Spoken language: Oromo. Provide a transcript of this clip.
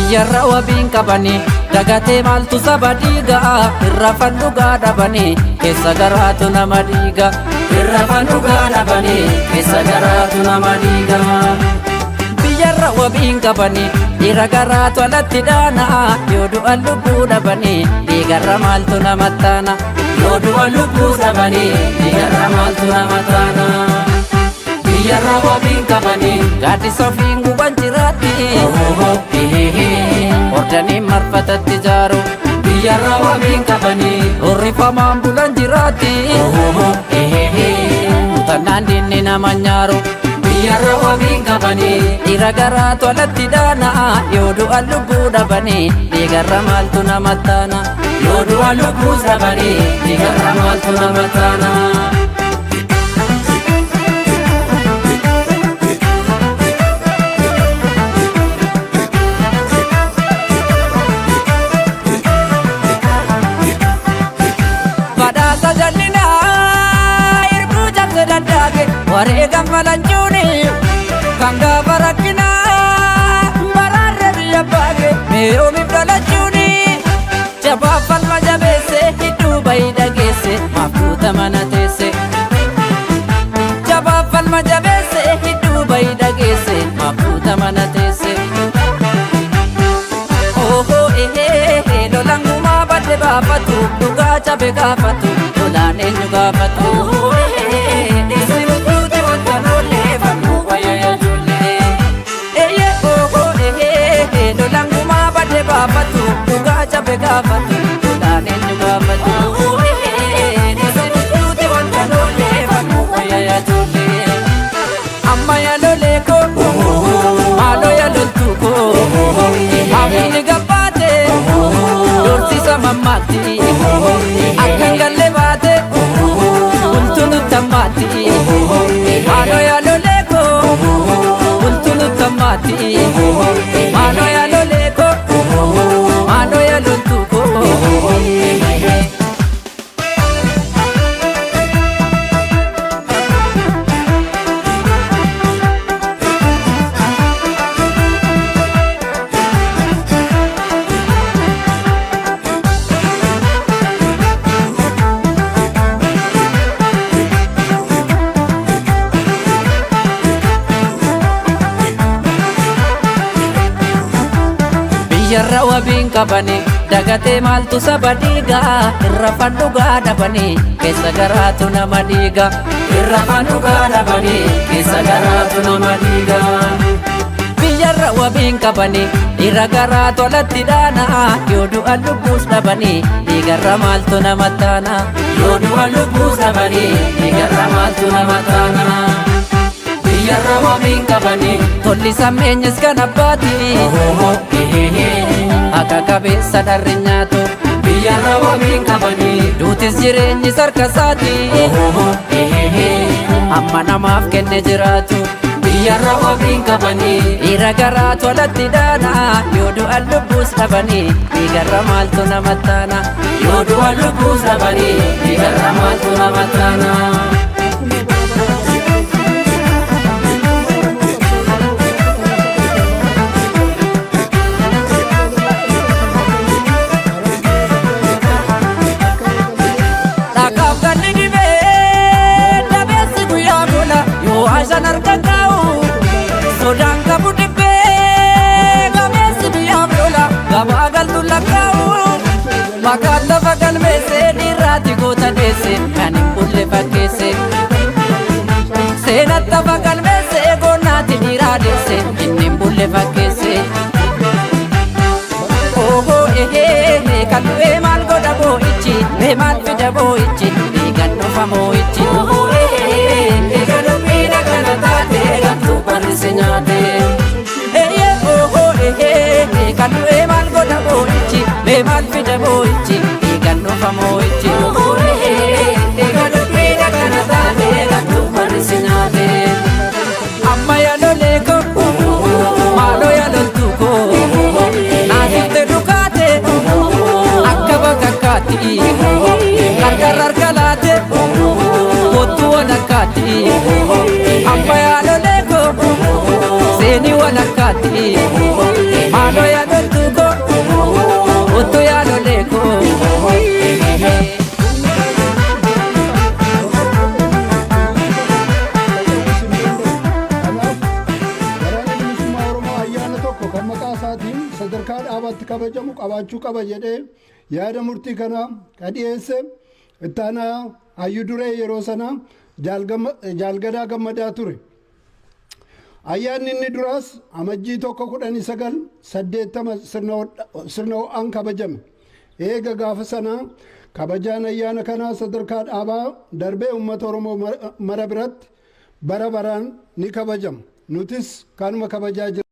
biyyarra wabiin qabani dagatee maaltu saba dhiiga irra fannugaa dhabani keessa garaatu nama dhiiga irra fannugaa dhabani keessa garaatu nama dhiiga biyyarra wabiin qabani dhiira garaatu alatti dhaana yoo du'an lubbuu dhabani dhiigarra maaltu nama taana yoo du'an lubbuu dhabani dhiigarra maaltu nama taana biyyarra wabiin qabani gaaddisa ofiin guban jiraatti ordanii marfatatti jaaru biyyarra wabiin qabani urrifamaan bulan jiraatti utannaan diinni nama nyaaru biyyarra wabiin qabani dhiira garaatu alatti dhaana yoo du'an lubbuu dhabani dhiigarra maaltu nama taana yoo du'an lubbuu dhabani dhiigarra maaltu nama taana wareegam falanchuuni kan gaafa rakkinaa baraarra biyya baage meeyoomiif dhalachuuni jabaaf falma jabeesse hidduu bayii dhageesse maafuuta mana teesse jabaaf falma jabeesse hidduu bayii dhageesse maafuuta mana teesse oho lolangumaa badde baafatu dhugaa cabe gaafatu lolaan eenyu gaafatu gaafatu lolaan eenyu gaafatu nisibuuti wanta loolee fannu wayyaa ijoollee amma yaa lolee koo maaloo yaa loltuu koo hafiini gabbaate doorsisa mammaatti akkan galle baate bultu nuttammaatti maaloo yaa lolee koo bultu nuttammaatti maaloo yaa lolee koo maaloo yaa loltuu koo biyyarra wabiin qabani dagatee maaltu saba dhiiga irra fannugaa dhabani keessa garaatu nama dhiiga irra fannugaa dhabani keessa garaatu nama dhiiga biyyarra wabiin qabani dhiira garaatu alatti dhaana yoo du'an lubbuus dhabani dhiigarra maaltu nama taana yoo du'an lubbuus dhabani dhiigarra maaltu nama taana biyyarra wabiin qabani tolli sammeenyis kan abbaati akka qabeessa dharri nyaatu biyyarra wabiin qabani duutis jireenyi sarkasaati amma namaaf kenne jiraatu biyyarra wabiin qabani dhiira garaatu alatti dhaana yoo du'an lubbuus dhabani dhiigarra maaltu nama taana yoo du'an lubbuus dhabani dhiigarra maaltu nama taana sodaan qabu dhibbee gameessi biyyaaf lola gabaa galtu lakkaa'u maqaan lafa galmeesse dhiirraati goota deesse kan hin bulle fakkeesse seenatti lafa galmeesse goonaati dhiiraa deesse inni hin bulle fakkeesse oho kan du'ee maal godha boo'ichi mee maal fida boo'ichi dhiigan dhufa moo'ichi kan du'ee maal godha boo'ichi mee maal fida boo'ichi dhiigan dhufa moo'ichi eega dubbiin akkana taate kan duubarri si nyaate amma yaa lolee koo maaloo yaa loltuu koo naasifte dhukaate akka bakakkaatti gargar harka laate kottuu walakkaatti amma yaa lolee koo seeni walakkaatti maaloo yaa loltuu kabajamu qabaachuu qaba jedhee yaada murtii kana ka dhiyeesse itti aanaa hayyuu duree yeroo sana Jaalgadaa Gammadaa ture. Ayyaanni inni duraas amajjii 1980 sirna ho'aan kabajame. Eega gaafa sanaa kabajaan ayyaana kanaa sadarkaa dhaabaa darbee uummata Oromoo mara biratti bara baraan ni kabajama. Nutis kanuma kabajaa jirra.